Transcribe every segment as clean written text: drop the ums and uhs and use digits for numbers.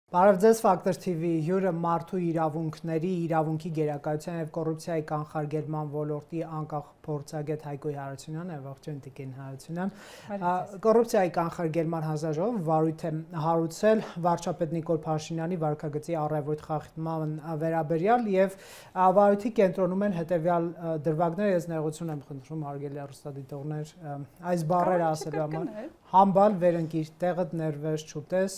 Բարև ձեզ Factor TV հյուրը մարդու իրավունքների, իրավունքի գերակայության եւ կոռուպցիայի կանխարգելման ոլորտի անկախ փորձագետ Հայկո Հարությունյանն է, ողջույն Տիկին Հարությունյան։ Կոռուպցիայի կանխարգելման հանձնաժողովը վարույթ է հարուցել վարչապետ Նիկոլ Փաշինյանի վարքագծի առավոտ խախտման վերաբերյալ եւ վարույթի կենտրոնում են հետեւյալ դրվագները, ես ներողություն եմ խնդրում հարգելի հեռուստադիտողներ, այս բառերը ասելու համար Համբալ վերընկիր տեղդ ներվես չուտես,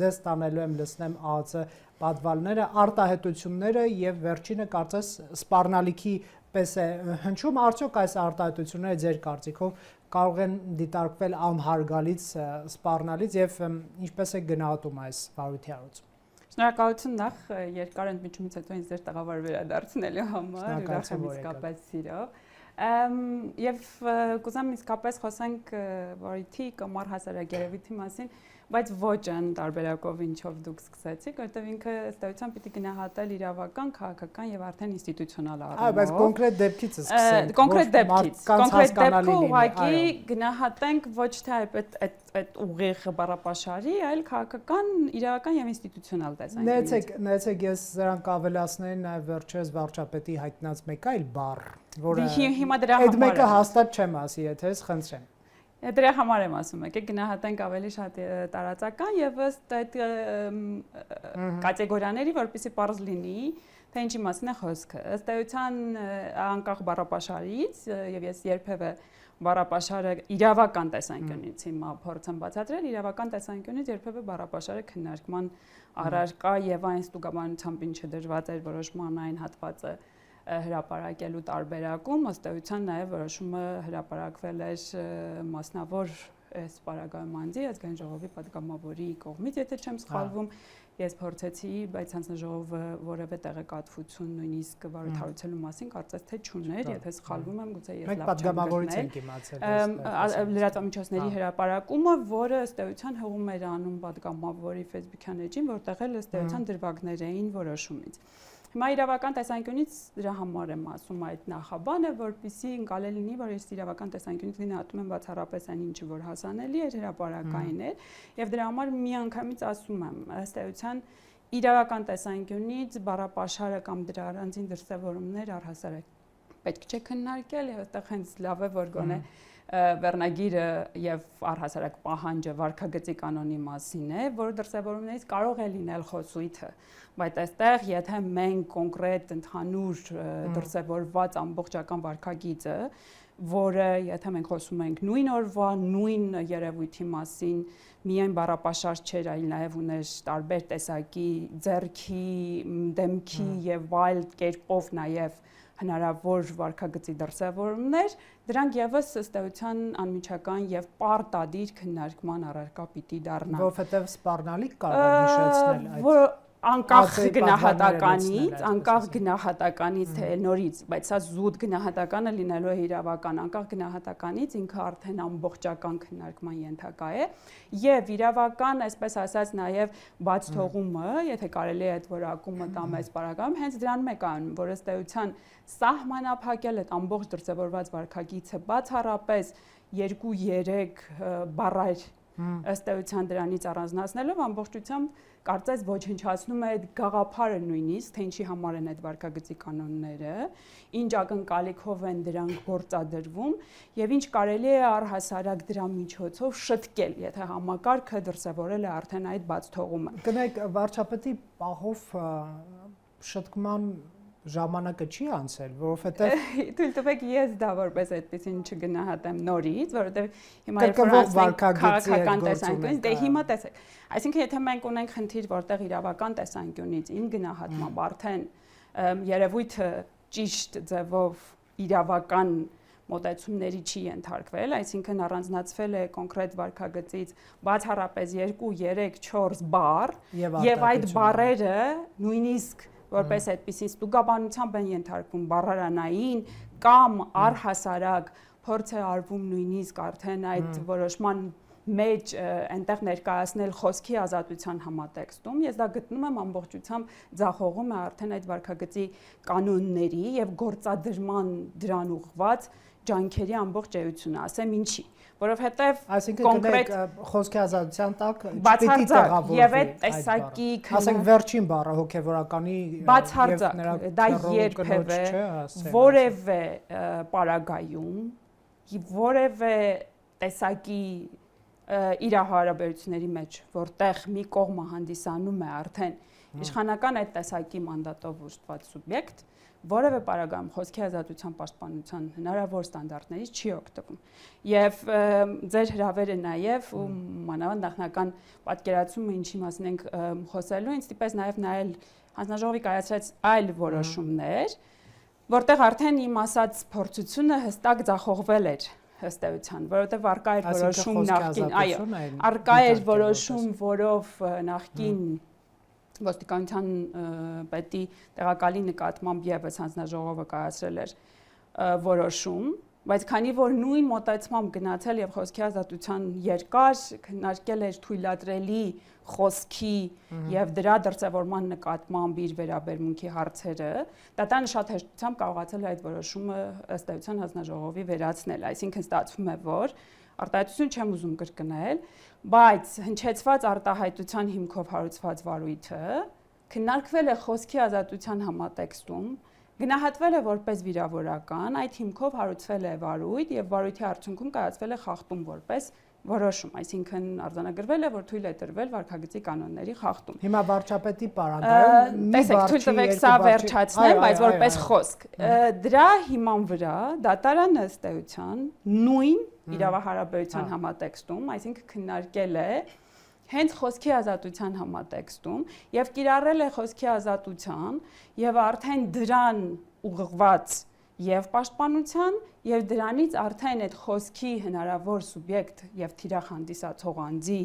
ձեզ տանելու եմ լսնեմ ԱԱՑ պատվալները, արտահայտությունները եւ վերջինը կարծես սպառնալիքի պես է հնչում, արդյոք այս արտահայտությունները ձեր կարծիքով կարող են դիտարկվել անհարգալից, սպառնալից եւ ինչպես է գնահատում այս վարույթի հարուցումը։ Շնորհակալություն նախ երկար ընդմիջումից հետո ինձ ձեր տաղավար վերադարձնելու համար, ուրախ եմ իսկապես սիրով։ Եվ կուզեմ իսկապես խոսենք վարույթի կամ առհասարակ երևույթի մասին, բայց ոչ այն տարբերակով ինչով դուք սկսեցիք, որտեղ ինքը ըստ էության պիտի գնահատել իրավական, քաղաքական եւ արդեն ինստիտուցիոնալ առումով։ Բայց կոնկրետ դեպքից սկսենք։ Կոնկրետ դեպքը ուղղակի գնահատենք ոչ թե այդ ուղիղ բառապաշարի, այլ քաղաքական, իրավական եւ ինստիտուցիոնալ տեսանկյունից։ Ներեցեք, ես սրանք ավելացնեի նաեւ վերջերս վարչապետի հայտնած մեկ այլ բառ, որը հիմա դրա համար այդ մեկը հաստատ չեմ ասի, եթե ես խնդրեմ։ Դրա համար եմ ասում, եկեք գնահատենք ավելի շատ տարածական եւ ըստ այդ կատեգորիաների, որպեսզի պարզ լինի, թե ինչի մասին է խոսքը։ Ըստ էության անկախ բառապաշարից եւ ես երբևէ բառապաշարը իրավական տեսանկյունից հիմա փորձեմ բացատրել, իրավական տեսանկյունից երբևէ բառապաշարը քննարկման առարկա եւ այն ստուգաբանությամբ ինչը դրված էր որոշման այն հատվածը հրապարակելու տարբերակում, ըստ էության նաև որոշումը հրապարակվել էր մասնավոր այս պարագայում անձի ազգային ժողովի պատգամավորի կողմից, եթե չեմ սխալվում, ես փորձեցի, բայց հանձնաժողովը որևէ տեղեկատվություն նույնիսկ վարույթ հարուցելու մասին կարծես թե չուներ, եթե սխալվում եմ, գուցե ես լավ չեմ գտնել։ Լրատվամիջոցների հրապարակումը, որը ըստ էության հղում էր անում պատգամավորի Facebook-յան էջին, որտեղ էլ ըստ էության դրվագներ էին որոշումից։ Հիմա իրավական տեսանկյունից դրա համար եմ ասում այդ նախաբանը, որպեսզի ընկալել լինի, որ ես իրավական տեսանկյունից գնահատում եմ բացառապես այն ինչը որ հասանելի էր, հրապարակային էր, եւ դրա համար միանգամից ասում եմ, ըստ էության իրավական տեսանկյունից բառապաշարը կամ դրա առանձին դրսևորումներ առհասարակ պետք չէ քննարկել եւ այդտեղ հենց լավ է որ գոնե վերնագիրը եւ առհասարակ պահանջը վարքագծի կանոնի մասին է, որ դրսևորումներից կարող է լինել խոսույթը, բայց այստեղ եթե մենք կոնկրետ ընդհանուր դրսևորված ամբողջական վարքագիծը, որը եթե մենք խոսում ենք նույն օրվա, նույն երևույթի մասին, միայն բառապաշար չէր, այլ նաեւ ուներ տարբեր տեսակի ձեռքի, դեմքի եւ այլ կերպով նաեւ հնարավոր վարքագծի դրսևորումներ, դրանք եւս ըստ էության անմիջական եւ պարտադիր քննարկման առարկա պիտի դառնան։ Որովհետեւ սպառնալիք կարող է հիշեցնել այդ անկախ գնահատականից թե նորից, բայց սա զուտ գնահատականը լինելու է իրավական, անկախ գնահատականից ինքը արդեն ամբողջական քննարկման ենթակա է եւ իրավական, այսպես ասած, նաեւ բաց թողումը, եթե կարելի է այդ որակումը տամ այս պարագայում, հենց դրանում է կայանում, որ ըստ էության սահմանափակել այդ ամբողջ դրսևորված վարքագիծը բացառապես 2-3 բառեր ըստ էության դրանից առանձնացնելով ամբողջությամբ կարծես ոչնչացնում է այդ գաղափարը նույնիսկ, թե ինչի համար են այդ վարքագծի կանոնները, ինչ ակնկալիքով են դրանք գործադրվում եւ ինչ կարելի է առհասարակ դրա միջոցով շտկել, եթե համակարգը դրսևորել է արդեն այդ բաց թողումը։ Գնայք վարչապետի պահով շտկման ժամանակը չի անցել, որովհետեւ թույլ տվեք ես դա որպես այդպեսին չգնահատեմ նորից, որովհետեւ հիմա երբ քաղաքական տեսանկյունից, դե հիմա տեսեք, այսինքն եթե մենք ունենք խնդիր, որտեղ իրավական տեսանկյունից իմ գնահատմամբ արդեն երևույթը ճիշտ ձևով իրավական մոտեցումների չի ենթարկվել, այսինքն առանձնացվել է կոնկրետ վարքագծից բացառապես 2, 3, 4 բառ եւ այդ բառերը նույնիսկ որպես այդպիսի ստուգաբանությամբ են ենթարկվում բառարանային կամ առհասարակ փորձ է արվում նույնիսկ արդեն այդ որոշման մեջ այնտեղ ներկայացնել խոսքի ազատության համատեքստում, ես դա գտնում եմ ամբողջությամբ ձախողում է արդեն այդ վարքագծի կանոնների եւ գործադրման դրան ուղղված ջանքերի ամբողջ էությունը, ասեմ ինչի, որովհետեւ կոնկրետ խոսքի ազատության տակ պիտի տեղավորվի եւ այդ տեսակի ասենք վերջին բառը հոգեվորականի բացարձակ դա երբևէ որևէ պարագայում որևէ տեսակի իրավահարաբերությունների մեջ, որտեղ մի կողմը հանդիսանում է արդեն իշխանական այդ տեսակի մանդատով ուժտված սուբյեկտ, որևէ պարագայում խոսքի ազատության պաշտպանության հնարավոր ստանդարտներից չի օգտվում։ Եվ ձեր հրավերը նաև ու մանավանդ նախնական պատկերացումը ինչի մասին ենք խոսելու, ինձ ստիպեց նաև նայել հանձնաժողովի կայացրած այլ որոշումներ, որտեղ արդեն իմ ասած փորձությունը հստակ ձախողվել էր ըստ էության, որովհետև առկա էր որոշում նախկին, այո, առկա էր որոշում, որով նախկին ոստիկանության պետի տեղակալի նկատմամբ եւս հանձնաժողովը կայացրել էր որոշում, բայց քանի որ նույն մոտեցմամբ գնացել եւ խոսքի ազատության երկար քննարկել էր թույլատրելի խոսքի եւ դրա դրսեւորման նկատմամբ իր վերաբերմունքի հարցերը, դատարանը շատ հեշտությամբ կարողացել է այդ որոշումը ըստ էության հանձնաժողովի վերացնել, այսինքն ստացվում է, որ արտահայտություն չեմ ուզում կրկնել, բայց հնչեցված արտահայտության հիմքով հարուցված վարույթը քննարկվել է խոսքի ազատության համատեքստում, գնահատվել է որպես վիրավորական, այդ հիմքով հարուցվել է վարույթ եւ վարույթի արդյունքում կայացվել է խախտում որպես որոշում, այսինքն արձանագրվել է, որ թույլ է տրվել վարքագծի կանոնների խախտում։ Հիմա վարչապետի պարագայում մի բառ չի, տվեք սա վերջացնեմ, բայց որպես խոսք։ Դրա հիման վրա դատարանը ըստ էության նույն իրավահարաբերության համատեքստում, այսինքն քննարկել է հենց խոսքի ազատության համատեքստում եւ կիրառել է խոսքի ազատության եւ արդեն դրան ուղղված եւ պաշտպանության եւ դրանից արդեն այդ խոսքի հնարավոր սուբյեկտ եւ թիրախ հանդիսացող անձի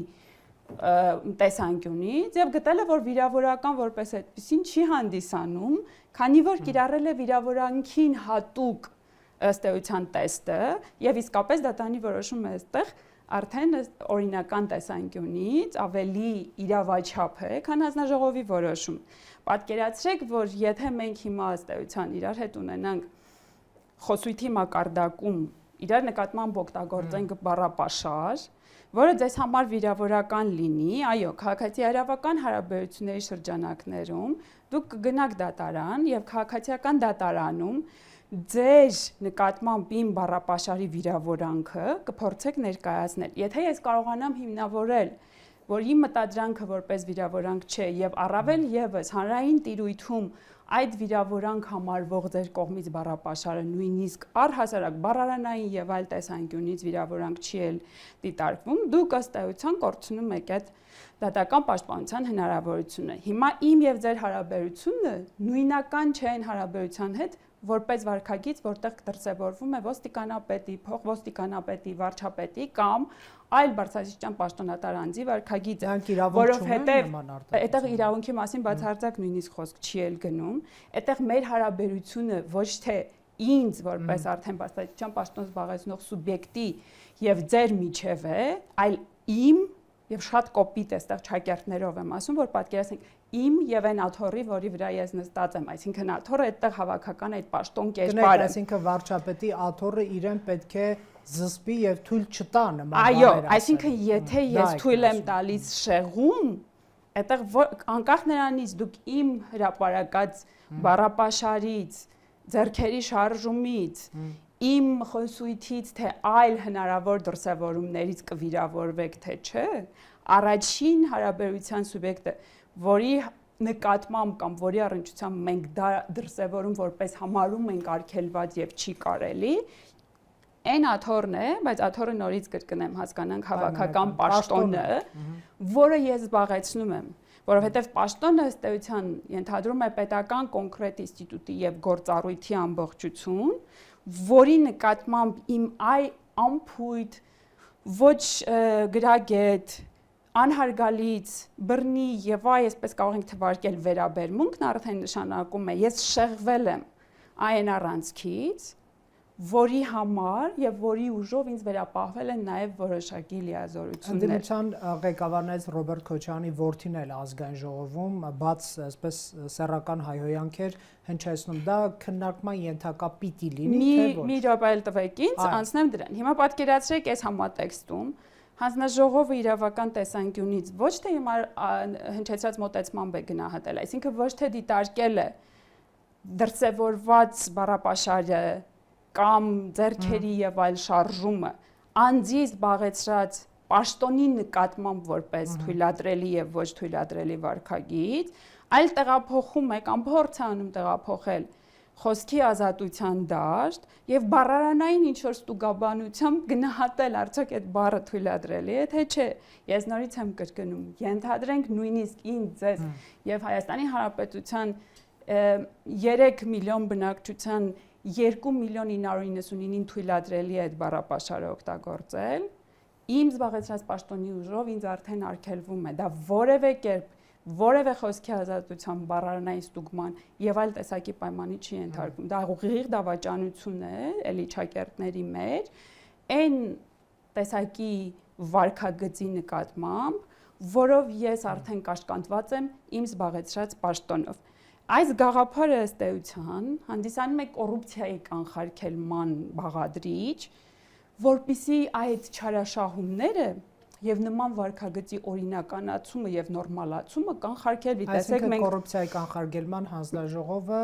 տեսանկյունից եւ գտել է որ վիրավորական որպես այդպեսին չի հանդիսանում, քանի որ կիրառել է վիրավորանքին հատուկ ըստ էության տեստը եւ իսկապես դատարանի որոշումը այստեղ արդեն օրինական տեսանկյունից ավելի իրավաչափ է, քան հանձնաժողովի որոշում։ Պատկերացրեք, որ եթե մենք հիմա ըստ էության իրար հետ ունենանք խոսույթի մակարդակում իրար նկատմամբ օգտագործենք բառապաշար, որը ձեզ համար վիրավորական լինի, այո, քաղաքացիական հարաբերությունների շրջանակներում դուք կգնաք դատարան եւ քաղաքացիական դատարանում ձեր նկատմամբ իմ բառապաշարի վիրավորանքը կփորձեք ներկայացնել։ Եթե ես կարողանամ հիմնավորել, որ իմ մտադրանքը որպես վիրավորանք չէ եւ առավել եւս հանրային տիրույթում այդ վիրավորանք համարվող ձեր կողմից բառապաշարը նույնիսկ առհասարակ բառարանային եւ այլ տեսանկյունից վիրավորանք չի էլ դիտարկվում, դուք ըստ էության կորցնում եք այդ դատական պաշտպանության հնարավորությունը։ Հիմա իմ եւ ձեր հարաբերությունը նույնական չէ այն հարաբերության հետ, որպես վարքագիծ, որտեղ դրսևորվում է ոստիկանապետի, փոխոստիկանապետի, վարչապետի կամ այլ բարձրաստիճան պաշտոնատար անձի վարքագիծը, որովհետև այդտեղ իրավունքի մասին բացարձակ նույնիսկ խոսք չի էլ գնում, այդտեղ մեր հարաբերությունը ոչ թե ինձ որպես արդեն բարձրաստիճան պաշտոն զբաղեցնող սուբյեկտի եւ ձեր միջև է, այլ իմ եւ շատ կոպիտ այստեղ չակերտներով եմ ասում, որ պատկերացնենք իմ եւ այն աթոռի, որի վրա ես նստած եմ, այսինքն աթոռը այդտեղ հավաքական այդ պաշտոն կերպարը։ Այսինքն վարչապետի աթոռը իրեն պետք է զսպի եւ թույլ չտա նման բաներ։ Այո, այսինքն եթե ես թույլ եմ տալիս շեղում, այդտեղ անկախ նրանից դուք իմ հրապարակած բառապաշարից, ձեռքերի շարժումից, իմ խոսույթից, թե այլ հնարավոր դրսևորումներից կվիրավորվեք, թե չէ, առաջին հարաբերության սուբյեկտը, որի նկատմամբ կամ որի առնչությամբ մենք դա դրսևորում որպես համարում ենք արգելված եւ չի կարելի, այն աթոռն է, բայց աթոռը նորից կրկնեմ, հասկանանք հավաքական պաշտոնը, որը ես զբաղեցնում եմ, որովհետեւ պաշտոնը ըստ էության ենթադրում է պետական կոնկրետ ինստիտուտի եւ գործառույթի ամբողջություն, որի նկատմամբ իմ ամփույթ ոչ գրագետ անհարգալից բռնի եւ այսպես կարող ենք թվարկել վերաբերմունքն արդեն նշանակում է ես շեղվել եմ այն առանցքից, որի համար եւ որի ուժով ինձ վերապահվել են նաեւ որոշակի լիազորություններ։ Ընդդիմության ղեկավարներից Ռոբերտ Քոչարյանի որդին էլ ազգային ժողովում բաց այսպես սեռական հայհոյանքեր հնչեցնում, դա քննարկման ենթակա պիտի լինի, թե ոչ։ Մի րոպե տվեք ինձ, անցնեմ դրան։ Հիմա պատկերացրեք այս համատեքստում հանձնաժողովը իրավական տեսանկյունից ոչ թե հիմա հնչեցած մոտեցմամբ է գնահատել, այսինքն ոչ թե դիտարկել է դրսևորված բառապաշարը կամ ձեռքերի եւ այլ շարժումը անձի զբաղեցրած պաշտոնի նկատմամբ որպես թույլատրելի եւ ոչ թույլատրելի վարքագիծ, այլ տեղափոխում է կամ փորձ է անում տեղափոխել խոսքի ազատության դաշտ եւ բառարանային ինչ որ ստուգաբանությամբ գնահատել արդյոք այդ բառը թույլատրելի է թե չէ։ Ես նորից եմ կրկնում, ենթադրենք նույնիսկ ինձ ձեզ եւ Հայաստանի Հանրապետության 3 միլիոն բնակչության 2.999.000-ին թույլատրելի է այդ բառապաշարը օգտագործել, իմ զբաղեցրած պաշտոնի ուժով ինձ արդեն արգելվում է, դա որևէ կերպ որևէ խոսքի ազատության բառարանային ստուգման եւ այլ տեսակի պայմանի չի ենթարկվում։ Դա ուղիղ դավաճանություն է, էլի ճակերտների մեջ, այն տեսակի վարքագծի նկատմամբ, որով ես արդեն կաշկանդված եմ իմ զբաղեցրած պաշտոնով։ Այս գաղափարը ըստ էության հանդիսանում է կոռուպցիայի կանխարգելման բաղադրիչ, որպիսի այդ չարաշահումները եւ նման վարքագծի օրինականացումը եւ նորմալացումը կանխարգելվի։ Տեսեք, մենք կոռուպցիայի կանխարգելման հանձնաժողովը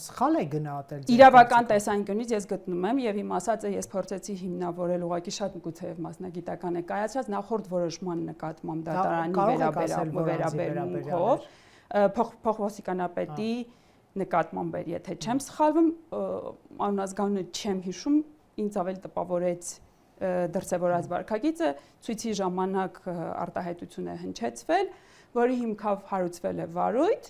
սխալ է գնահատել։ Իրավական տեսանկյունից ես գտնում եմ եւ իմ ասածը ես փորձեցի հիմնավորել ուղղակի շատ գուցեև մասնագիտական է կայացած նախորդ որոշման նկատմամբ դատարանի վերաբերմունքով փոխվոսիկանապետի նկատմամբ էր, եթե չեմ սխալվում, անազգանունը չեմ հիշում, ինձ ավելի տպավորեց դրսևորած վարքագիծը, ցույցի ժամանակ արտահայտություն է հնչեցվել, որի հիմքով հարուցվել է վարույթ,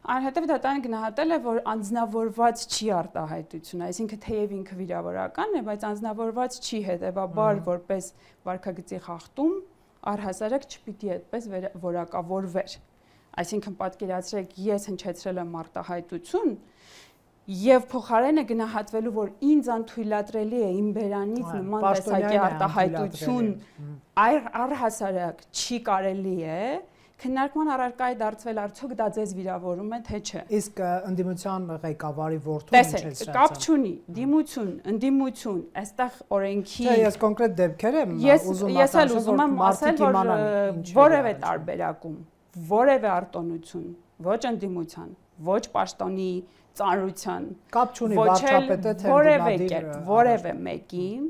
այնուհետև դատարանը գնահատել է, որ անձնավորված չի արտահայտությունը, այսինքն թեև ինքը վիրավորական է, բայց անձնավորված չի, հետևաբար որպես վարքագծի խախտում առհասարակ չպիտի այդպես որակավորվեր։ Այսինքն պատկերացրեք, ես հնչեցրել եմ արտահայտություն եւ փոխարենը գնահատվելու, որ ինձ անթույլատրելի է իմ բերանից նման տեսակի արտահայտություն առհասարակ չի կարելի է, քննարկման առարկա է դարձվել արդյոք դա ձեզ վիրավորում է թե չէ։ Իսկ ընդդիմության ղեկավարի որդուն ինչպես կապ չունի, դիմություն, ընդդիմություն, այստեղ օրենքի Ես կոնկրետ դեպքեր եմ ուզում ասել, որ որևէ տարբերակում որևէ արտոնություն, ոչ ընդդիմության, ոչ պաշտոնի ծանրության, կապ չունի վարչապետը թե որևէ որևէ մեկին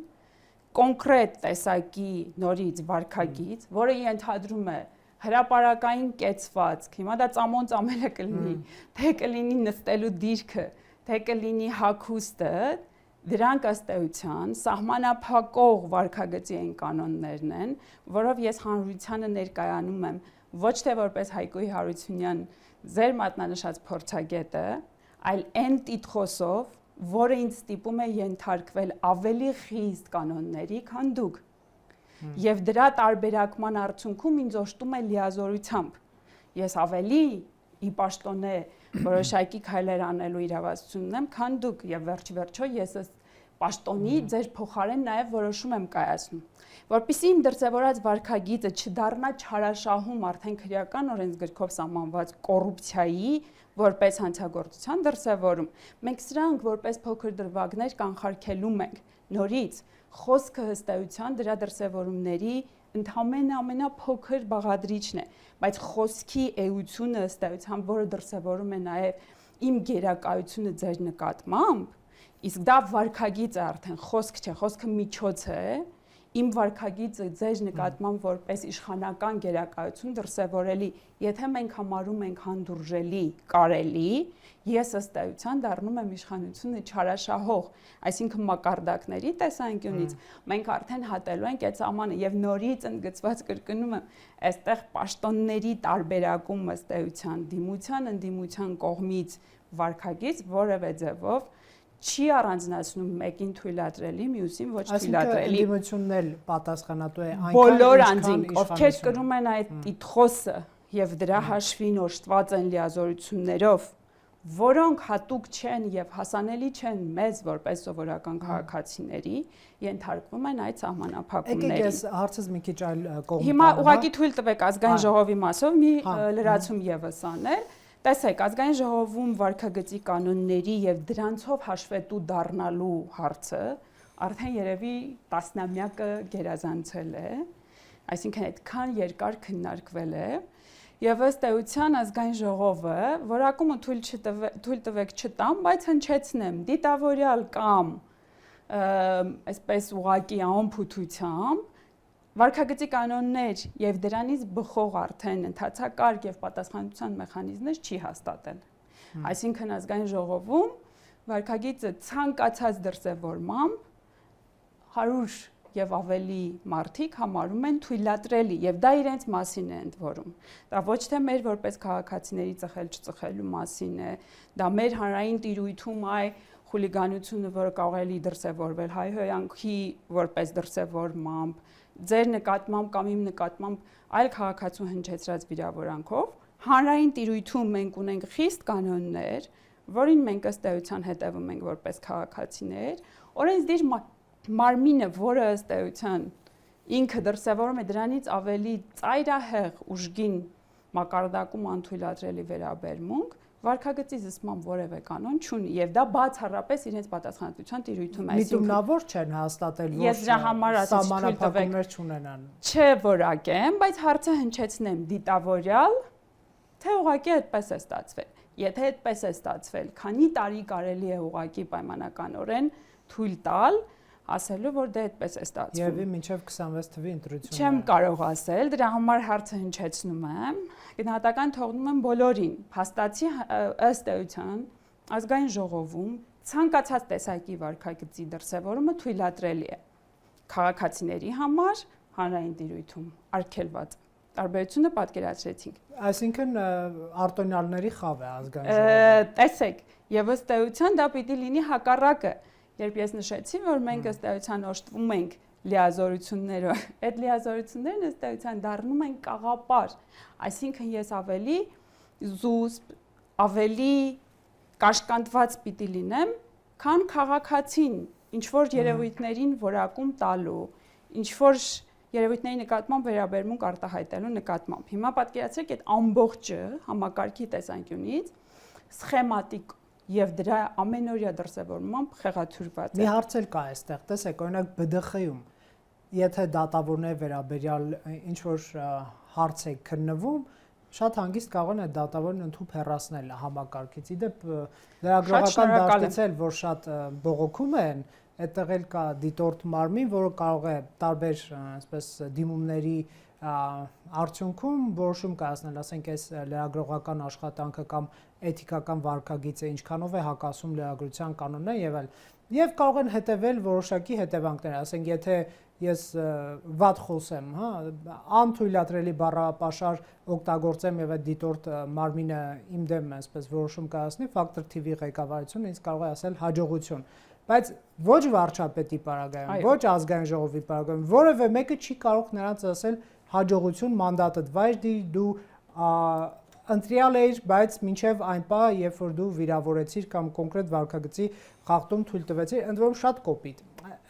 կոնկրետ տեսակի նորից վարքագիծ, որը ենթադրում է հրապարակային կեցվածք, հիմա դա ծամոն-ծամելը կլինի, թե կլինի նստելու դիրքը, թե կլինի հագուստը, դրանք ըստ էության սահմանափակող վարքագծի այն կանոններն են, որով ես հանրությանը ներկայանում եմ ոչ թե որպես Հայկոյի Հարությունյան ձեր մատնանշած փորձագետը, այլ այն տիտղոսով, որը ինձ ստիպում է ենթարկվել ավելի խիստ կանոնների, քան դուք։ Եվ դրա տարբերակման արդյունքում ինձ օժտում է լիազորությամբ։ Ես ավելի ի պաշտոնե որոշակի քայլեր անելու իրավասություն ունեմ, քան դուք, եւ վերջ-վերջո ես պաշտոնի ձեր փոխարեն նաև որոշում եմ կայացնում։ Որպեսզի իմ դրսևորած վարքագիծը չդառնա չարաշահում արդեն քրեական օրենսգրքով սահմանված կոռուպցիայի որպես հանցագործության դրսևորում, մենք սրանք որպես փոքր դրվագներ կանխարգելում ենք։ Նորից խոսքը ըստ էության դրա դրսևորումների ընդհանրապես ամենափոքր բաղադրիչն է, բայց խոսքի էությունը ըստ էության, որը դրսևորում է նաև իմ գերակայությունը ձեր նկատմամբ, իսկ դա վարքագիծ է արդեն, խոսք չէ, խոսքը միջոց է, իմ վարքագիծը ձեր նկատմամբ որպես իշխանական գերակայություն դրսևորելի, եթե մենք համարում ենք հանդուրժելի, կարելի, ես ըստ էության դառնում եմ իշխանությունը չարաշահող, այսինքն մակարդակների տեսանկյունից մենք արդեն հատելու ենք այդ սահմանը եւ նորից ընդգծված կրկնում եմ, այստեղ պաշտոնների տարբերակում ըստ էության դիմության, ընդդիմության կողմից վարքագիծ որևէ ձևով չի առանձնացնում մեկին թույլատրելի, մյուսին ոչ թույլատրելի։ Ընդդիմությունն էլ պատասխանատու է այնքան, բոլոր անձինք, ովքեր կրում են այդ տիտղոսը եւ դրա հաշվին օժտված են լիազորություններով, որոնք հատուկ չեն եւ հասանելի չեն մեզ որպես սովորական քաղաքացիների, ենթարկվում են այդ սահմանափակումներին։ Եկեք ես հարցս մի քիչ այլ կողմ Հիմա ուղղակի թույլ տվեք ազգային ժողովի մասով մի լրացում եւս անել։ Տեսեք, ազգային ժողովում վարքագծի կանոնների եւ դրանցով հաշվետու դառնալու հարցը արդեն երևի տասնամյակը գերազանցել է, այսինքն այդքան երկար քննարկվել է։ Եվ ըստ էության ազգային ժողովը որակումը թույլ տվեք չտամ, բայց հնչեցնեմ դիտավորյալ կամ այսպես ուղղակի անփութությամբ վարքագծի կանոններ եւ դրանից բխող արդեն ընդհանցակարգ եւ պատասխանատվության մեխանիզմներ չի հաստատել։ Այսինքն ազգային ժողովում վարքագիծը ցանկացած դրսևորմամբ 100 եւ ավելի մարդիկ համարում են թույլատրելի եւ դա իրենց մասին է ընդ որում։ Դա ոչ թե մեր որպես քաղաքացիների ծխել չծխելու մասին է, դա մեր հանրային տիրույթում այ խուլիգանությունը, որը կարող է դրսևորվել հայհոյանքի որպես դրսևորմամբ, ձեր նկատմամբ կամ իմ նկատմամբ այլ քաղաքացու հնչեցրած վիրավորանքով, հանրային տիրույթում մենք ունենք խիստ կանոններ, որին մենք ըստ էության հետևում ենք որպես քաղաքացիներ, օրենսդիր մարմինը, որը ըստ էության ինքը դրսևորում է դրանից ավելի ծայրահեղ ուժգին մակարդակում անթույլատրելի վերաբերմունք, վարքագծի զսպման որևէ կանոն չունի եւ դա բացառապես իրենց պատասխանատվության տիրույթում է։ Միտումնավոր չեն հաստատել, որ սահմանափակումներ չունենան։ Չէ, որակեմ, բայց հարցը հնչեցնեմ դիտավորյալ, թե ուղղակի այդպես է ստացվել։ Եթե այդպես է ստացվել, քանի տարի կարելի է ուղղակի պայմանականորեն թույլ տալ, ասելու որ դա այդպես է ստացվում։ Եվ մինչև 26 թվականի ընտրությունները։ Չեմ կարող ասել, դրա համար հարցը հնչեցնում եմ, գնահատական թողնում եմ բոլորին։ Փաստացի ըստ էության ազգային ժողովում ցանկացած տեսակի վարքագծի դրսևորումը թույլատրելի է քաղաքացիների համար հանրային տիրույթում արգելված։ Տարբերությունը պատկերացրեցինք։ Այսինքն արտոնյալների խավ է ազգային ժողովը։ Տեսեք, եւ ըստ էության դա պիտի լինի հակառակը։ Երբ ես նշեցի, որ մենք ըստ էության օժտվում ենք լիազորություններով, այդ լիազորություններն ըստ էության դառնում են կաղապար, այսինքն ես ավելի զուսպ, ավելի կաշկանդված պիտի լինեմ, քան քաղաքացին, ինչ որ երևույթներին որակում տալու, ինչ որ երևույթների նկատմամբ վերաբերմունք արտահայտելու նկատմամբ։ Հիմա պատկերացրեք այդ ամբողջը համակարգի տեսանկյունից սխեմատիկ եւ դրա ամենօրյա դրսևորմամբ խեղաթյուրված է։ Մի հարց էլ կա այստեղ, տեսեք, օրինակ BDԽ-ում, եթե դատավորների վերաբերյալ ինչ որ հարց է քննվում, շատ հանգիստ կարող են այդ դատավորին ընդհանուր հեռացնել համակարգից։ Իդեպ լրագրողական դաշտից էլ որ շատ բողոքում են, այդտեղ էլ կա դիտորդ մարմին, որը կարող է տարբեր այսպես դիմումների արդյունքում որոշում կայացնել, ասենք այս լրագրողական աշխատանքը կամ էթիկական վարքագիծը ինչքանով է հակասում լրագրության կանոններին եւ այլ։ Եվ կարող են հետևել որոշակի հետևանքներ, ասենք եթե ես վատ խոսեմ, հա, անթույլատրելի բառապաշար օգտագործեմ եւ այդ դիտորդ մարմինը իմ դեմ այսպես որոշում կայացնի, Factor TV ղեկավարությունը ինձ կարող է ասել հաջողություն։ Բայց ոչ վարչապետի պարագայում, ոչ ազգային ժողովի պարագայում, որևէ մեկը չի կարող նրանց ասել հաջողություն մանդատդ վայր դու ընտրյալ էիր, բայց մինչև այն պահը, երբ որ դու վիրավորեցիր կամ կոնկրետ վարքագծի խախտում թույլ տվեցիր, ընդ որում շատ կոպիտ։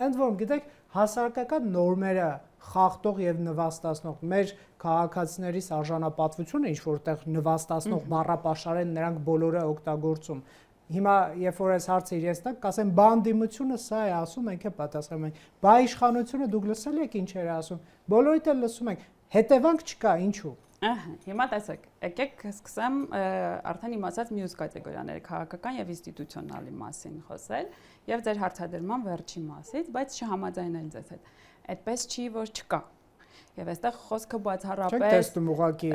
Ընդ որում, գիտեք, հասարակական նորմերը խախտող եւ նվաստացնող մեր քաղաքացիներից արժանապատվությունը ինչ որտեղ նվաստացնող բառապաշար են նրանք բոլորը օգտագործում։ Հիմա երբ որ այս հարցը իրենց տակ, կասեն բանդիմությունը սա է ասում, մենք է պատասխանում ենք։ Բա իշխանությունը դուք լսել եք ինչ էր ասում։ Բոլորիդ էլ լսում ենք։ Հետևանք չկա, ինչու։ Հիմա տեսեք, եկեք սկսեմ արդեն իմ ասած մյուս կատեգորիաների քաղաքական եւ ինստիտուցիոնալի մասին խոսել եւ ձեր հարցադրման վերջի մասից, բայց չհամաձայնել ձեզ հետ։ Այդպես չի, որ չկա։ Եվ այստեղ խոսքը բացառապես Չեք տեսնում ուղղակի։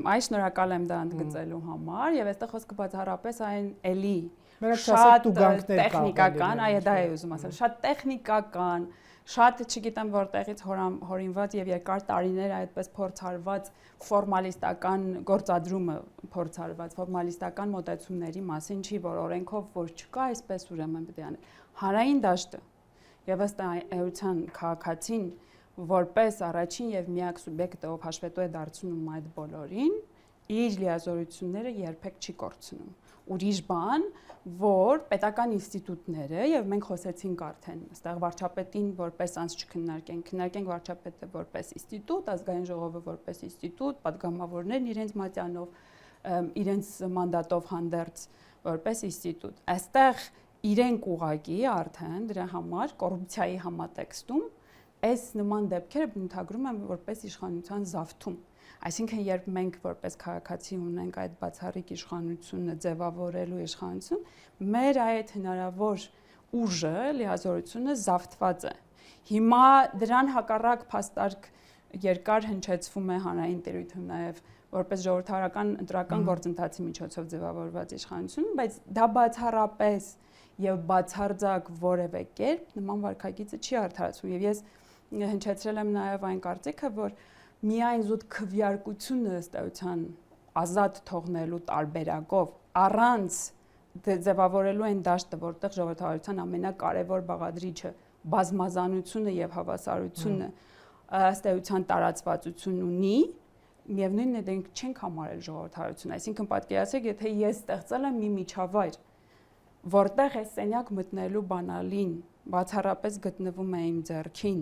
Այ շնորհակալ եմ դա ընդգծելու համար եւ այստեղ խոսքը բացառապես այն էլի շատ տեխնիկական, այ դա է ուզում ասել, շատ տեխնիկական, շատ չգիտեմ որտեղից հորինված եւ երկար տարիներ այդպես փորձարված ֆորմալիստական գործադրումը փորձարված ֆորմալիստական մոտեցումների մասին չի, որ օրենքով որ չկա, այսպես ուրեմն պետք է անել։ Հանրային դաշտը եւ ըստ էության քաղաքացին որպես առաջին եւ միակ սուբյեկտը, ով հաշվետու է դարձնում այդ բոլորին, իր լիազորությունները երբեք չի կորցնում։ ուրիշ բան, որ պետական ինստիտուտները եւ մենք խոսեցինք արդեն այստեղ վարչապետին որպես անձ չքննարկենք վարչապետը որպես ինստիտուտ, ազգային ժողովը որպես ինստիտուտ, падգամավորներն իրենց մատյանով, իրենց մանդատով հանդերձ որպես ինստիտուտ։ Այստեղ իրենք ուղղակի արդեն դրա համար կոռուպցիայի համատեքստում այս նման դեպքերը բնութագրում են որպես իշխանության զավթում։ Այսինքն երբ մենք որպես քաղաքացի ունենք այդ բացառիկ իշխանությունը ձևավորելու իշխանություն, մեր այդ հնարավոր ուժը, լիազորությունը զավթված է։ Հիմա դրան հակառակ փաստարկ երկար հնչեցվում է հանրային տիրույթում նաև որպես ժողովրդավարական ընտրական գործընթացի միջոցով ձևավորված իշխանություն, բայց դա բացառապես եւ բացարձակ որևէ կերպ նման վարքագիծը չի արդարացվում եւ ես հնչեցրել եմ նաև այն կարծիքը, որ միայն զուտ քվեարկությունը ըստ էության ազատ թողնելու տարբերակով առանց ձևավորելու այն դաշտը, որտեղ ժողովրդավարության ամենակարևոր բաղադրիչը բազմազանությունը եւ հավասարությունը ըստ էության տարածվածություն ունի, միևնույնն է դենք չենք համարել ժողովրդավարություն, այսինքն պատկերացրեք, եթե ես ստեղծել եմ մի միջավայր, որտեղ այս սենյակ մտնելու բանալին բացառապես գտնվում է իմ ձեռքին,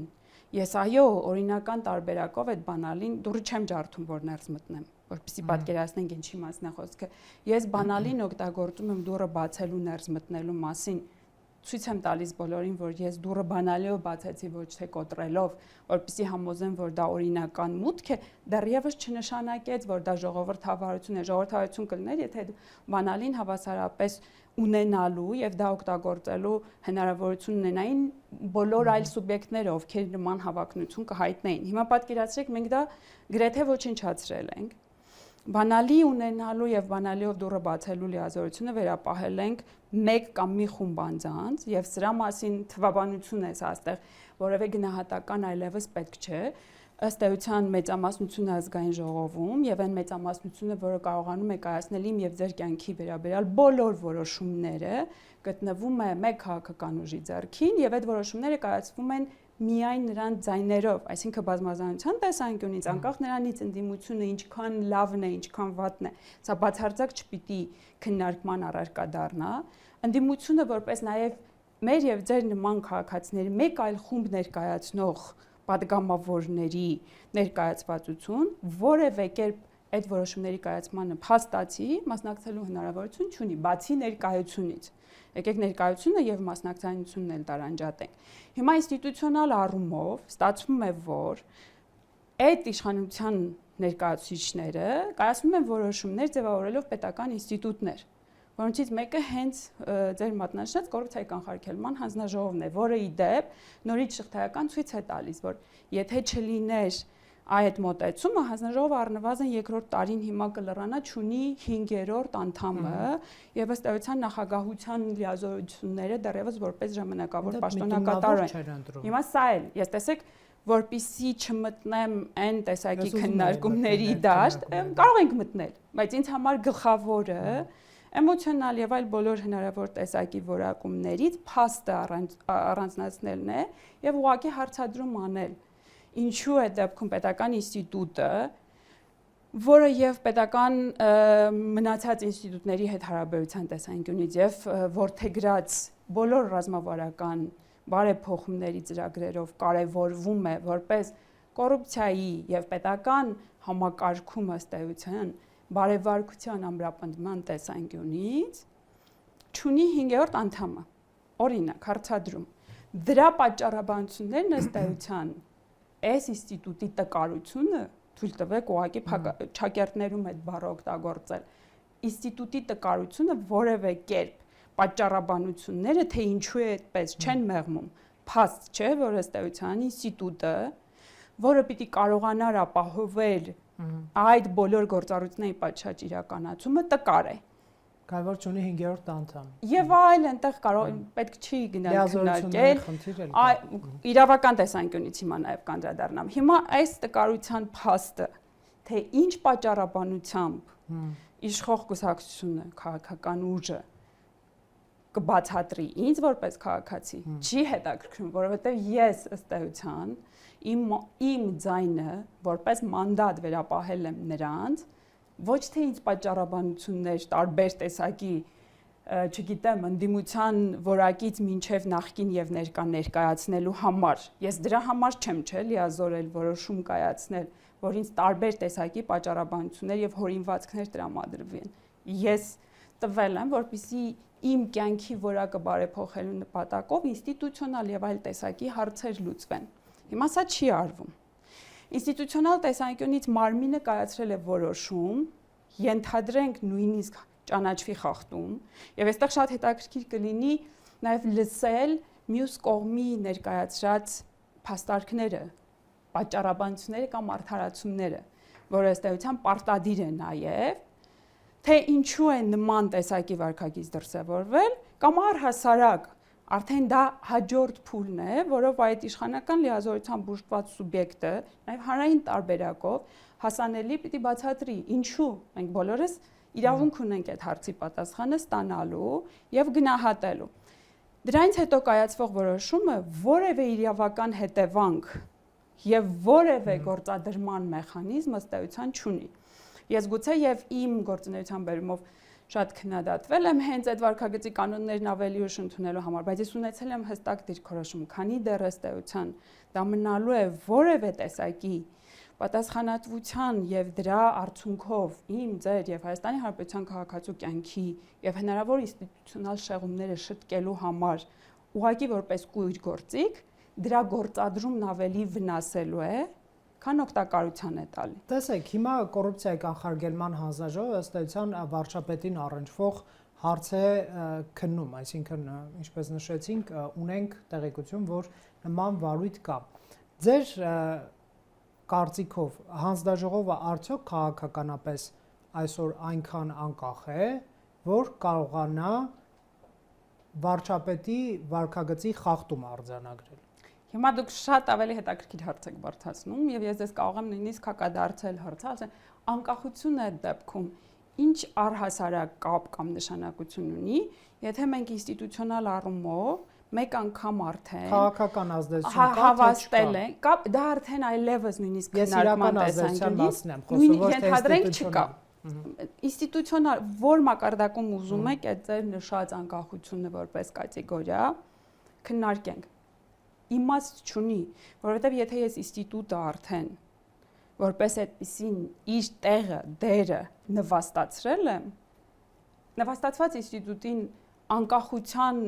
ես այո, օրինական տարբերակով այդ բանալին դուրս չեմ ջարդում, որ ներս մտնեմ, որպեսզի պատկերացնենք ինչի մասն է խոսքը։ Ես բանալին օգտագործում եմ դուռը բացելու ներս մտնելու մասին, ցույց եմ տալիս բոլորին, որ ես դուռը բանալիով բացեցի, ոչ թե կոտրելով, որպեսզի համոզեմ, որ դա օրինական մուտք է, դեռևս չնշանակեց, որ դա ժողովրդավարություն է, ժողովրդավարություն կլիներ, եթե բանալին հավասարապես ունենալու եւ դա օգտագործելու հնարավորություն ունենային բոլոր այլ սուբյեկտները, ովքեր նման հավակնություն կհայտնեին։ Հիմա պատկերացրեք, մենք դա գրեթե ոչնչացրել ենք։ Բանալի ունենալու եւ բանալիով դուռը բացելու լիազորությունը վերապահել ենք մեկ կամ մի խումբ անձանց եւ սրա մասին թվաբանություն է սա այստեղ որևէ գնահատական այլևս պետք չէ ըստ էության մեծամասնությունը ազգային ժողովում եւ այն մեծամասնությունը, որը կարողանում է կայացնել իմ եւ ձեր կյանքի վերաբերյալ բոլոր որոշումները, գտնվում է մեկ քաղաքական ուժի ձեռքին եւ այդ որոշումները կայացվում են միայն նրան ձայներով, այսինքն բազմազանության տեսանկյունից, անկախ նրանից ընդդիմությունը ինչքան լավն է, ինչքան վատն է, սա բացարձակ չպիտի քննարկման առարկա դառնա, ընդդիմությունը որպես նաև մեր եւ ձեր նման քաղաքացիների մեկ այլ խումբ ներկայացնող падգամավորների ներկայացվածություն որևէ կերպ այդ որոշումների կայացմանը փաստացի մասնակցելու հնարավորություն չունի, բացի ներկայությունից։ Եկեք ներկայությունը եւ մասնակցությունն էլ տարանջատենք։ Հիմա ինստիտուցիոնալ առումով ստացվում է, որ այդ իշխանության ներկայացուցիչները կայացնում են որոշումներ ձևավորելով պետական ինստիտուտներ, որոնցից մեկը հենց ձեր մատնանշած կոռուպցիայի կանխարգելման հանձնաժողովն է, որը ի դեպ նորից շղթայական ցույց է տալիս, որ եթե չլիներ այդ մոտեցումը հանձնաժողովը առնվազն երկրորդ տարին հիմա կլրանա չունի 5-րդ անդամը եւ ըստ էության նախագահության լիազորությունները դեռևս որպես ժամանակավոր պաշտոնակատար են։ Հիմա սա էլ, ես տեսեք, որպիսի չմտնեմ այն տեսակի քննարկումների դաշտ, կարող ենք մտնել, բայց ինձ համար գլխավորը էմոցիոնալ եւ այլ բոլոր հնարավոր տեսակի որակումներից փաստը առանձնացնելն է եւ ուղղակի հարցադրում անել ինչու է դեպքում պետական ինստիտուտը, որը եւ պետական մնացած ինստիտուտների հետ հարաբերության տեսանկյունից եւ որդեգրած բոլոր ռազմավարական բարեփոխումների ծրագրերով կարևորվում է որպես կոռուպցիայի եւ պետական համակարգում ըստ էության բարեվարկության ամրապնդման տեսանկյունից չունի 5-րդ անդամը։ Օրինակ, հարցադրում։ Դրա պատճառաբանություններն ըստ էության այս ինստիտուտի տկարությունը թույլ տվեք ուղղակի ճակերտներում այդ բառը օգտագործել ինստիտուտի տկարությունը որևէ կերպ պատճառաբանությունները թե ինչու է այդպես չեն մեղմում փաստ չէ որ ըստ էության ինստիտուտը որը պիտի կարողանար ապահովել այդ բոլոր գործառույթների պատշաճ իրականացումը տկար է Կարևոր չունի 5-րդ անդամ։ Եվ այլ այնտեղ կարող պետք չի գնալ քննարկել իրավական տեսանկյունից հիմա նաև կանդրադառնամ։ Հիմա այս տկարության փաստը թե ինչ պատճառաբանությամբ իշխող կուսակցությունը քաղաքական ուժը կբացատրի ինձ որպես քաղաքացի չի հետաքրքրում, որովհետև ես ըստ էության իմ ձայնը որպես մանդատ վերապահել եմ նրանց ոչ թե ինձ պատճառաբանություններ տարբեր տեսակի չգիտեմ, ընդդիմության որակից մինչև նախկին եւ ներկա ներկայացնելու համար։ Ես դրա համար չեմ լիազորել որոշում կայացնել, որ ինձ տարբեր տեսակի պատճառաբանություններ եւ հորինվածքներ տրամադրվեն։ Ես տվել եմ, որպեսզի իմ կյանքի որակը բարեփոխելու նպատակով ինստիտուցիոնալ եւ այլ տեսակի հարցեր լուծվեն։ Հիմա սա չի արվում։ Ինստիտուցիոնալ տեսանկյունից մարմինը կայացրել է որոշում, ենթադրենք նույնիսկ ճանաչվի խախտում, եւ այստեղ շատ հետաքրքիր կլինի նաեւ լսել մյուս կողմի ներկայացրած փաստարկները, պատճառաբանությունները կամ արդարացումները, որը ըստ էության պարտադիր է նաեւ, թե ինչու է նման տեսակի վարքագիծ դրսևորվել, կամ առհասարակ արդեն դա հաջորդ փուլն է, որով այդ իշխանական լիազորության բուժված սուբյեկտը, նաեւ հանրային տարբերակով հասանելի պիտի բացատրի, ինչու մենք բոլորս իրավունք ունենք այդ հարցի պատասխանը ստանալու եւ գնահատելու։ Դրանից հետո կայացվող որոշումը որևէ իրավական հետևանք եւ որևէ գործադրման մեխանիզմ ըստ էության չունի։ Ես գուցե եւ իմ գործունեության բերումով շատ քննադատվել եմ հենց այդ վարքագծի կանոններն ավելի ուշ ընդունելու համար, բայց ես ունեցել եմ հստակ դիրքորոշում, քանի դեռ ըստ էության դա մնալու է որևէ տեսակի պատասխանատվության եւ դրա արդյունքով իմ, ձեր եւ Հայաստանի Հանրապետության քաղաքացու կյանքի եւ հնարավոր ինստիտուցիոնալ շեղումները շտկելու համար ուղղակի որպես կույր գործիք, դրա գործադրումն ավելի վնասելու է, քան օգտակարության է տալի։ Տեսեք, հիմա կոռուպցիայի կանխարգելման հանձնաժողովը ըստ էության վարչապետին առնչվող հարց է քննում, այսինքն ինչպես նշեցինք, ունենք տեղեկություն, որ նման վարույթ կա։ Ձեր կարծիքով հանձնաժողովը արդյոք քաղաքականապես այսօր այնքան անկախ է, որ կարողանա վարչապետի վարքագծի խախտում արձանագրել։ Հիմա դուք շատ ավելի հետաքրքիր հարց եք բարձրացնում եւ ես դες կարող եմ նույնիսկ հակադարձել հարցը, ասել անկախությունը այդ դեպքում ինչ առհասարակ կապ կամ նշանակություն ունի, եթե մենք ինստիտուցիոնալ առումով մեկ անգամ արդեն քաղաքական ազդեցություն հավաստել են, կապ դա արդեն այլևս նույնիսկ քննարկման տեսանկյունից ենթադրենք չկա։ Ինստիտուցիոնալ որ մակարդակում ուզում եք այդ ձեր նշած անկախությունը որպես կատեգորիա քննարկենք։ Իմաստ չունի, որովհետև եթե ես ինստիտուտը արդեն որպես այդպեսին իր տեղը, դերը նվաստացրել եմ, նվաստացված ինստիտուտին անկախության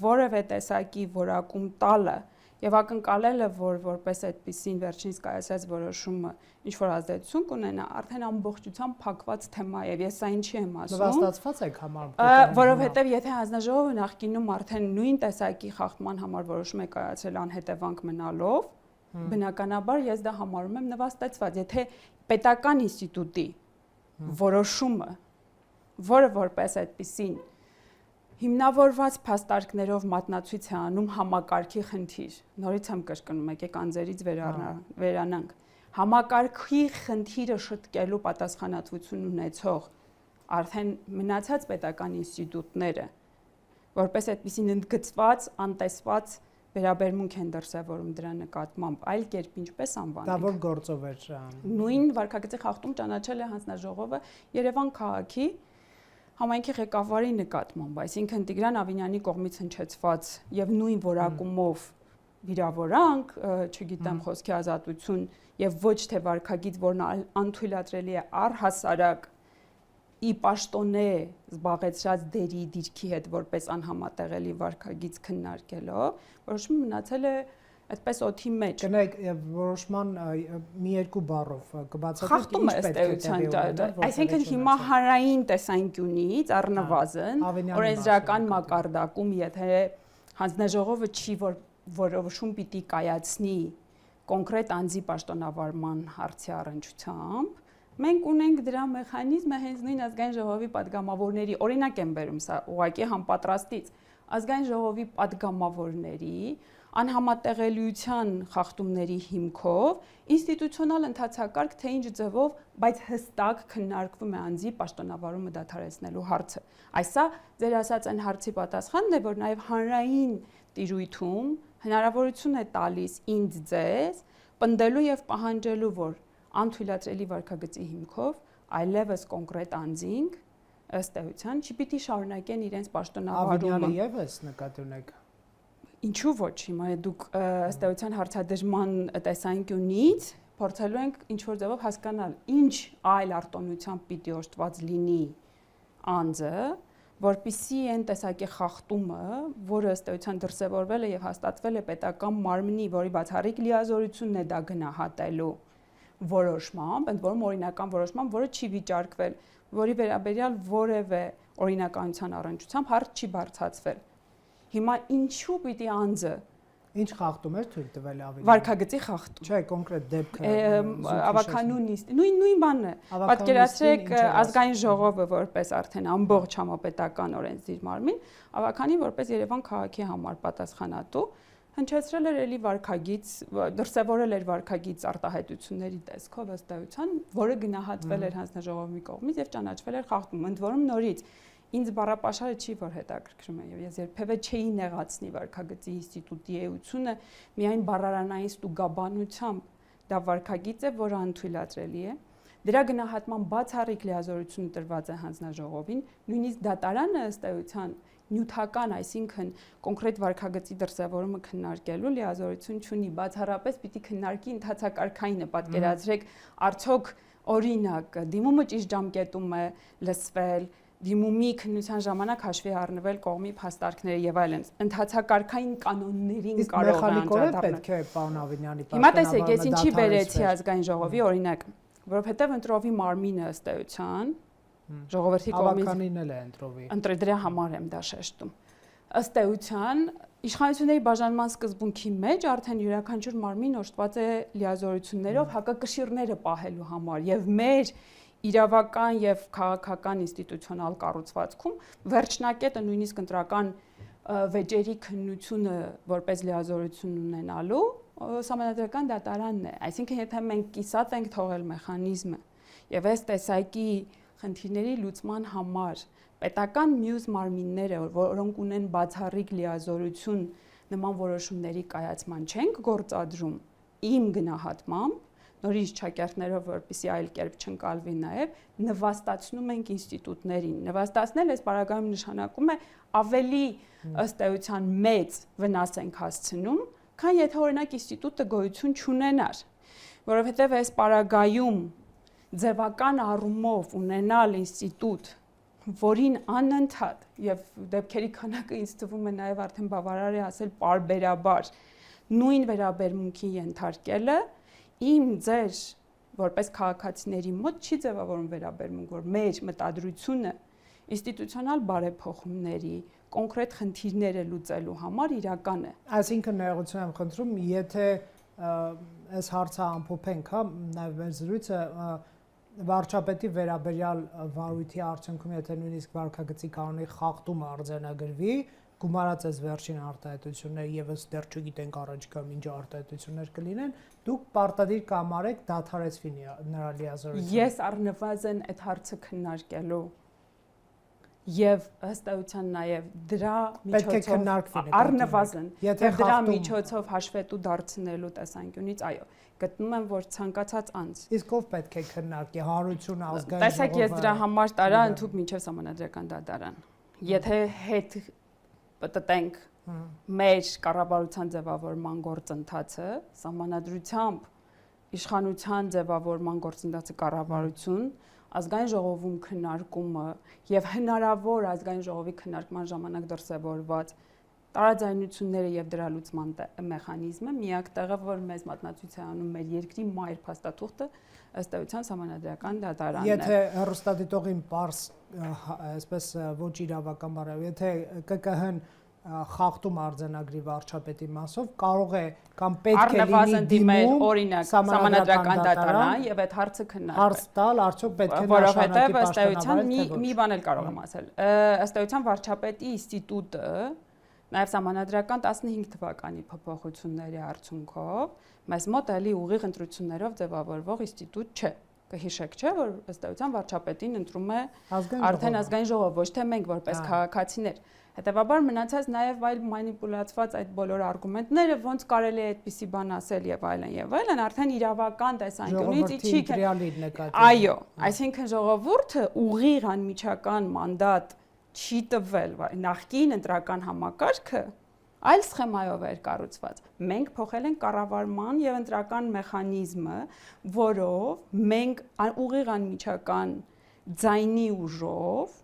որևէ տեսակի որակում տալը եւ ակնկալելը, որ որպես այդպեսին վերջինս կայացած որոշումը ինչ որ ազդեցություն կունենա, արդեն ամբողջությամբ փակված թեմա է եւ ես սա ինչի եմ ասում։ Նվաստացված եք համարում։ Որովհետեւ եթե հանձնաժողովը նախկինում արդեն նույն տեսակի խախտման համար որոշում է կայացրել անհետևանք մնալով, բնականաբար ես դա համարում եմ նվաստացված։ Եթե պետական ինստիտուտի որոշումը, որը որպես այդպեսին հիմնավորված փաստարկներով մատնացույց է անում համակարգի խնդիր։ Նորից եմ կրկնում, եկեք անձերից վերանանք։ Համակարգի խնդիրը շտկելու պատասխանատվություն ունեցող արդեն մնացած պետական ինստիտուտները, որպես այդպեսին ընդգծված, անտեսված վերաբերմունք են դրսևորում դրա նկատմամբ, այլ կերպ ինչպես անվանենք։ Դա որ գործով էր։ Նույն վարքագծի խախտում ճանաչել է հանձնաժողովը Երևան քաղաքի համայնքի ղեկավարի նկատմամբ, այսինքն Տիգրան Ավինյանի կողմից հնչեցված եւ նույն որակումով վիրավորանք, չգիտեմ, խոսքի ազատություն եւ ոչ թե վարքագիծ, որն անթույլատրելի է առհասարակ ի պաշտոնե զբաղեցրած դերի դիրքի հետ որպես անհամատեղելի վարքագիծ քննարկելով, որոշումը մնացել է այդպես օթի մեջ։ Կնայեք որոշման մի երկու բառով կբացատրեք խախտում է ըստ էության, այսինքն հիմա հանրային տեսանկյունից առնվազն օրենսդրական մակարդակում, եթե հանձնաժողովը չի որոշում պիտի կայացնի կոնկրետ անձի պաշտոնավարման հարցի առնչությամբ, մենք ունենք դրա մեխանիզմը հենց նույն ազգային ժողովի падգամավորների, օրինակ եմ բերում սա ուղղակի համապատրաստից, ազգային ժողովի падգամավորների անհամատեղելիության խախտումների հիմքով ինստիտուցիոնալ ընթացակարգ թե ինչ ձևով, բայց հստակ քննարկվում է անձի պաշտոնավարումը դադարեցնելու հարցը։ Այսա ձեր ասած այն հարցի պատասխանն է, որ նաև հանրային տիրույթում հնարավորություն է տալիս ինձ ձեզ պնդելու եւ պահանջելու, որ անթույլատրելի վարքագծի հիմքով այլևս կոնկրետ անձինք ըստ էության չպիտի շարունակեն իրենց պաշտոնավարումը։ Ավինյանը եւս նկատի ունեք։ Ինչու ոչ, հիմա դուք ըստ էության հարցադրման տեսանկյունից փորձելու ենք ինչ որ ձևով հասկանալ, ինչ այլ արտոնությամբ պիտի օժտված լինի անձը, որպիսի այն տեսակի խախտումը, որը ըստ էության դրսևորվել է եւ հաստատվել է պետական մարմնի, որի բացառիկ լիազորությունն է դա գնահատելու որոշմամբ, ընդ որում օրինական որոշմամբ, որը չի վիճարկվել, որի վերաբերյալ որևէ օրինականության առնչությամբ հարց չի բարձրացվել։ Հիմա ինչու պիտի անձը ինչ խախտում էր թույլ տվել Ավինյանը։ Վարքագծի խախտում։ Չէ, կոնկրետ դեպքը։ Ավականունիստ։ Նույն բանն է։ Պատկերացրեք ազգային ժողովը որպես արդեն ամբողջ համապետական օրենսդիր մարմին, ավականին որպես Երևան քաղաքի համար պատասխանատու հնչեցրել էր էլի վարքագիծ, դրսևորել էր վարքագիծ արտահայտությունների տեսքով ըստ էության, որը գնահատվել էր հանձնաժողովի կողմից եւ ճանաչվել էր խախտում։ Ընդ որում նորից ինձ բառապաշարը չի որ հետաքրքրում է եւ ես երբևէ չէի նեղացնի վարքագծի ինստիտուտի էությունը միայն բառարանային ստուգաբանությամբ դա վարքագիծ է, որը անթույլատրելի է։ Դրա գնահատման բացառիկ լիազորությունը տրված է հանձնաժողովին, նույնիսկ դատարանը ըստ էության նյութական, այսինքն կոնկրետ վարքագծի դրսևորումը քննարկելու լիազորություն չունի, բացառապես պիտի քննարկի ընթացակարգայինը, պատկերացրեք, արդյոք օրինակ դիմումը ճիշտ ժամկետում է լսվել, դիմումի քննության ժամանակ հաշվի առնվել կողմի փաստարկները եւ այլն, ընթացակարգային կանոններին կարող է անդրադառնալ։ Պետք է պարոն Ավինյանի Հիմա տեսեք, ես ինչի բերեցի ազգային ժողովի օրինակ, որովհետեւ ընտրովի մարմինը ըստ էության ժողովրդի կողմից ավականին էլ է ընտրովի։ Դրա համար եմ դա շեշտում։ Ըստ էության իշխանությունների բաժանման սկզբունքի մեջ արդեն յուրաքանչյուր մարմին օժտված է լիազորություններով հակակշիռները պահելու համար եւ մեր իրավական եւ քաղաքական ինստիտուցիոնալ կառուցվածքում վերջնակետը նույնիսկ ընտրական վեճերի քննությունը որպես լիազորություն ունենալու Սահմանադրական դատարանն է, այսինքն եթե մենք կիսատ ենք թողել մեխանիզմը եւ այս տեսակի խնդիրների լուծման համար պետական մյուս մարմինները, որոնք ունեն բացառիկ լիազորություն նման որոշումների կայացման չենք գործադրում, իմ գնահատմամբ նորից չակերտներով, որպեսզի այլ կերպ չընկալվի նաև, նվաստացնում ենք ինստիտուտներին։ Նվաստացնել այս բaragայում նշանակում է ավելի ըստ էության մեծ վնաս ենք հասցնում, քան եթե օրինակ ինստիտուտը գոյություն չունենար, որովհետև այս բaragայում ձևական առումով ունենալ ինստիտուտ, որին անընդհատ եւ դեպքերի քանակը ինձ թվում է նաև արդեն բավարար է ասել պարբերաբար նույն վերաբերմունքի ենթարկելը իմ ձեր որպես քաղաքացիների մոտ չի ձևավորում վերաբերմունք, որ մեր մտադրությունը ինստիտուցիոնալ բարեփոխումների կոնկրետ խնդիրները լուծելու համար իրական է։ Այսինքն ներողություն եմ խնդրում, եթե այս հարցը ամփոփենք, հա, նաև մեր զրույցը վարչապետի վերաբերյալ վարույթի արդյունքում, եթե նույնիսկ վարքագծի կանոնի խախտումը արձանագրվի, գումարած այս վերջին արտահայտությունները եւս դեռ չգիտենք առաջիկա ինչ արտահայտություններ կլինեն, դուք պարտադիր կամարեք դադարեցվի նրա լիազորությունը։ Ես առնվազն այդ հարցը քննարկելու եւ ըստ էության նաեւ դրա միջոցով առնվազն դրա միջոցով հաշվետու դարձնելու տեսանկյունից այո գտնում եմ որ ցանկացած անձ իսկ ով պետք է քննարկի հանրությունը ազգային ժողովը տեսեք ես դրա համար տարա ընդհանուր մինչև սահմանադրական դատարան եթե հետ պատտենք մեր կառավարության ձևավորման գործընթացը սահմանադրությամբ իշխանության ձևավորման գործընթացը կառավարություն ազգային ժողովում քննարկումը եւ հնարավոր ազգային ժողովի քննարկման ժամանակ դրսեւորված տարաձայնությունները եւ դրա լուծման մեխանիզմը միակ տեղը որ մեզ մատնացույց է անում մեր երկրի մայր փաստաթուղթը ըստ էության սահմանադրական դատարանն է։ Եթե հեռուստադիտողին պարզ այսպես ոչ իրավական բառով, եթե ԿԿՀ-ն խախտում արձանագրի վարչապետի մասով կարող է կամ պետք է լինի դիմում օրինակ սահմանադրական դատարան եւ այդ հարցը քննարկել։ Հարց տալ արդյոք պետք է որովհետեւ ըստ էության մի բան էլ կարող եմ ասել։ Ըստ էության վարչապետի ինստիտուտը նաև սահմանադրական 15 թվականի փոփոխությունների արդյունքով մեզ մոտ էլի ուղիղ ընտրություններով ձևավորվող ինստիտուտ չէ։ կհիշեք, չէ՞, որ ըստ էության վարչապետին ընտրում է արդեն ազգային ժողով, ոչ թե մենք որպես քաղաքացիներ։ Հետևաբար մնացած նաև այլ մանիպուլացված այդ բոլոր արգումենտները, ոնց կարելի է այդպիսի բան ասել եւ այլն, արդեն իրավական տեսանկյունից չի նկատի։ Այո, այսինքն ժողովուրդը ուղիղ անմիջական մանդատ չի տվել նախկին ընտրական համակարգը այլ սխեմայով էր կառուցված։ Մենք փոխել ենք կառավարման եւ ընտրական մեխանիզմը, որով մենք ուղիղ անմիջական ձայնի ուժով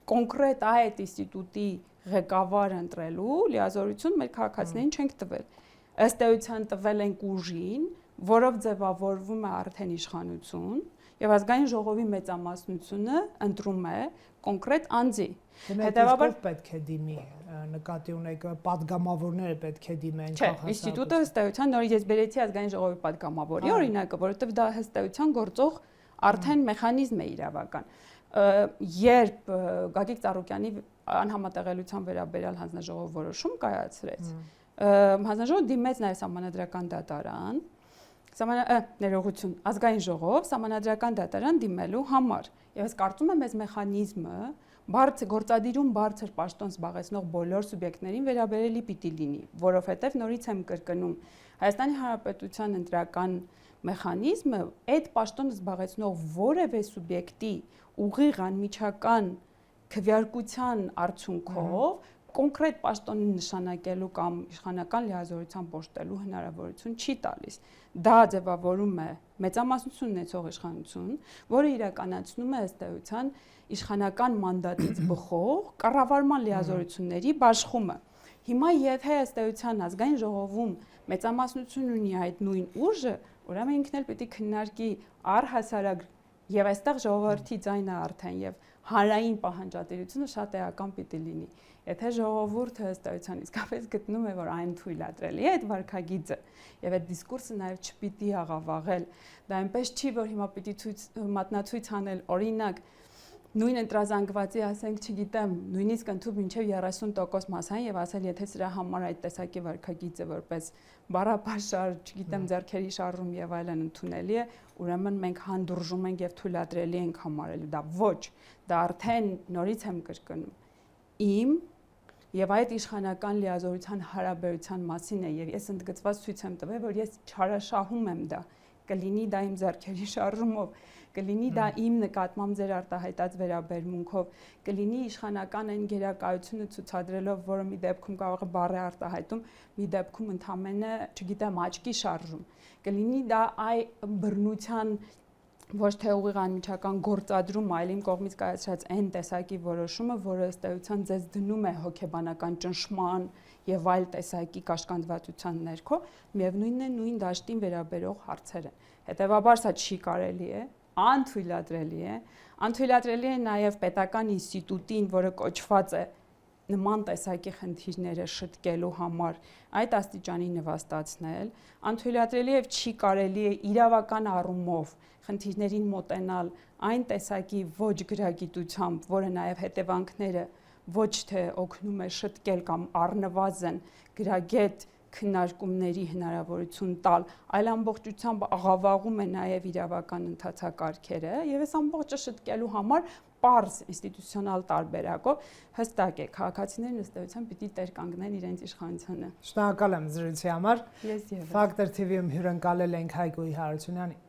կոնկրետ այդ ինստիտուտի ղեկավար ընտրելու լիազորություն մեր քաղաքացիներին չենք տվել։ Ըստ էության տվել ենք ուժին, որով ձևավորվում է արդեն իշխանություն եւ ազգային ժողովի մեծամասնությունը ընտրում է կոնկրետ անձի։ Հետևաբար պետք է դիմի, նկատի ունեք падգամավորները պետք է դիմեն քաղաքացիական։ Չէ, ինստիտուտը ըստ էության նորից ես բերեցի ազգային ժողովի падգամավորի օրինակը, որովհետեւ դա ըստ էության գործող արդեն մեխանիզմ է իրավական։ Երբ Գագիկ Ծառուկյանի անհամատեղելիության վերաբերյալ հանձնաժողով որոշում կայացրեց, հանձնաժողովը դիմեց նաև սահմանադրական դատարան, ներողություն, ազգային ժողով սահմանադրական դատարան դիմելու համար։ Եվ ես կարծում եմ, այս մեխանիզմը գործադիրում բարձր պաշտոն զբաղեցնող բոլոր սուբյեկտներին վերաբերելի պիտի լինի, որովհետև նորից եմ կրկնում, Հայաստանի Հանրապետության ընտրական մեխանիզմը այդ պաշտոնը զբաղեցնող որևէ սուբյեկտի ուղիղ անմիջական քվեարկության արդյունքով կոնկրետ պաշտոնի նշանակելու կամ իշխանական լիազորությամբ օժտելու հնարավորություն չի տալիս։ Դա ձևավորում է մեծամասնություն ունեցող իշխանություն, որը իրականացնում է ըստ էության իշխանական մանդատից բխող կառավարման լիազորությունների բաշխումը։ Հիմա եթե ըստ էության ազգային ժողովում մեծամասնություն ունի այդ նույն ուժը, ուրեմն ինքն էլ պիտի քննարկի առհասարակ եւ այստեղ ժողովրդի ձայնը արդեն եւ հանրային պահանջատիրությունը շատ էական պիտի լինի։ Եթե ժողովուրդը ըստ էության իսկապես գտնում է, որ այն թույլատրելի է այդ վարքագիծը եւ այդ դիսկուրսը նաեւ չպիտի աղավաղել, դա այնպես չի, որ հիմա պիտի մատնացույց անել, օրինակ նույն ընտրազանգվածի, ասենք, չգիտեմ, նույնիսկ ընդհանուր մինչև 30% մասային եւ ասել, եթե սրա համար այդ տեսակի վարքագիծը որպես բառապաշար, չգիտեմ, ձեռքերի շարժում եւ այլն ընդունելի է, ուրեմն մենք հանդուրժում ենք եւ թույլատրելի ենք համարել։ Դա ոչ, դա արդեն նորից եմ կրկնում։ Իմ եւ այդ իշխանական լիազորության հարաբերության մասին է եւ ես ընդգծված ցույց եմ տվել, որ ես չարաշահում եմ դա։ Կլինի դա իմ ձեռքերի շարժումով, կլինի դա իմ նկատմամբ ձեր արտահայտած վերաբերմունքով, կլինի իշխանական այն գերակայությունը ցուցադրելով, որը մի դեպքում կարող է բառ է արտահայտում, մի դեպքում ընդամենը, չգիտեմ, աչքի շարժում, կլինի դա բռնության ոչ թե ուղիղ անմիջական գործադրում, այլ իմ կողմից կայացրած այն տեսակի որոշումը, որը ըստ էության ձեզ դնում է հոգեբանական ճնշման եւ այլ տեսակի կաշկանդվածության ներքո, միևնույնն է նույն դաշտին վերաբերող հարցեր են։ Հետևաբար սա չի կարելի է, անթույլատրելի է նաև պետական ինստիտուտին, որը կոչված է նման տեսակի խնդիրները շտկելու համար այդ աստիճանի նվաստացնել, անթույլատրելի է չի կարելի է իրավական առումով խնդիրներին մոտենալ այն տեսակի ոչ գրագիտությամբ, որը նաև հետևանքները ոչ թե օգնում է շտկել կամ առնվազն գրագետ քննարկումների հնարավորություն տալ, այլ ամբողջությամբ աղավաղում է նաև իրավական ընթացակարգերը եւ այս ամբողջը շտկելու համար պարզ ինստիտուցիոնալ տարբերակով հստակ է քաղաքացիներն ըստ էության պիտի տեր կանգնեն իրենց իշխանությանը։ Շնորհակալ եմ զրույցի համար։ Ես եւս։ Factor TV-ում հյուրընկալել ենք Հայգոյի Հարությունյանին։